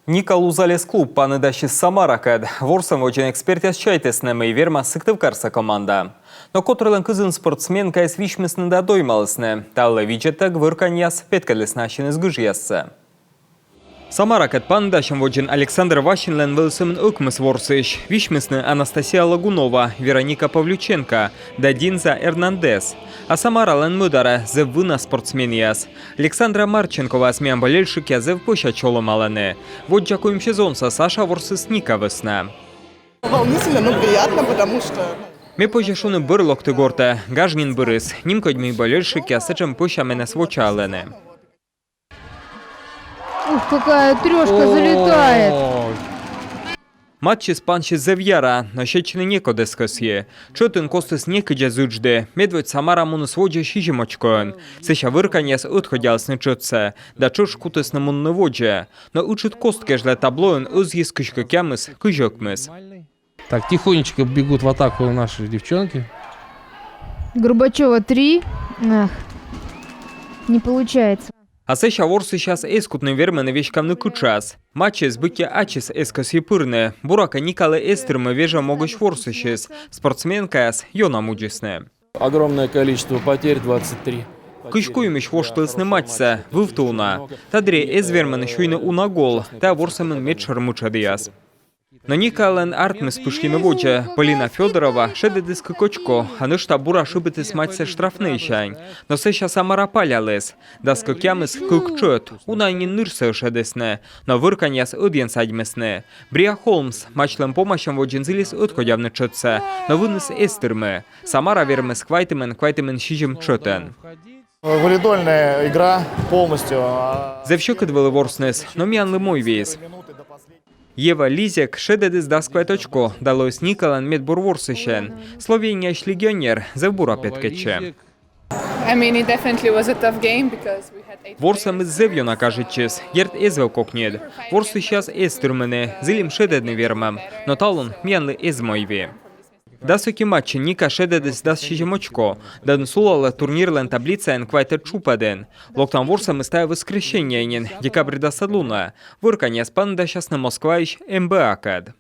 Николу залез клуб паныдащи Самаракад. Ворсам очень экспертес чайтеснем и верма сыктывкарса команда. Но которым кызын спортсменка из вишмесында доймалысны. Таллы виджетек вырканьяс петкалеснащин из гыжьяссы. Самаракад пандашем воджин Александр Ващенлен вылсым укмыс ворсыш. Вишмесны Анастасия Лагунова, Вероника Павлюченко, Дадинза Эрнандес. А Самарален мудара зевына спортсменияс. Александра Марченкова смеян болельщики зев поща чоломаланы. Вот жакуем сезонса Саша ворсыс Никовысна. Волнительно, но приятно, потому что... Ме пожешуны бырлок ты горта, гажнин бырыс. Нимкодьми болельщики асычем поща мене свочалены. Ух, какая трешка залетает. Матчі з панші Зев'яра, но ще чи не некодескос є. Чотин костис некидя зуджди, медведь Самара мунус воджа шіжімочкоен. Сеша виркання з отходял сничоце, да чош кутис на мун не воджа. Но учит костке жле таблоен узгіс кишкокямис, кижокмис. Так, тихонечко бегут в атаку наши девчонки. Горбачева 3. Ах, не получается. А сеша ворси щас ескутний вермене вещкам кучас. Матчі збиття ачіс ескос єпирне. Бурака Николы Эстермы вежа могощ ворсищес. Спортсменка с Йона муджисне. Огромное количество потерь, 23. Кишкуєміш воштилсне матчса, вивтуна. Та дрі езвермен щойно унагол, та ворсамен мечер мучадияс. Но Николен Артмес пушкіна воджа, Поліна Федорова, шеде диски кочко, а ништа бура шибитись матчса штрафний щань. Но сеша Самара палялес, да скокямис кукчот, унайні нирсе шедесне, но вирканяс одєн садьмесне. Брія Холмс, матчлем помащем воджензиліс отходяв не чотце, но винес Естерме. Самара вермес квайтимен шіжем чотен. Валидольная игра полностью. Зевщоки двели ворснес, но м'ян лимой віз. Єва Лізяк шедедис дасквайт очко, далось Николан медбур ворсищен. Словенія ж легіонер, зевбура п'яткече. Ворсам із зев'йона кажечес, єрт езвел кокнєд. Ворси щас естурмене, зилім шедедне вермам, но талон м'янли езмойві. Дасоки матчі Ника шедедис дас шижем очко, дан сулала турнирлен таблицаен квайте чупаден. Локтан ворсам истая воскрешеньянен, декабрь дасадлуна. Вырканья спанда щас на Москва ищ МБА кад.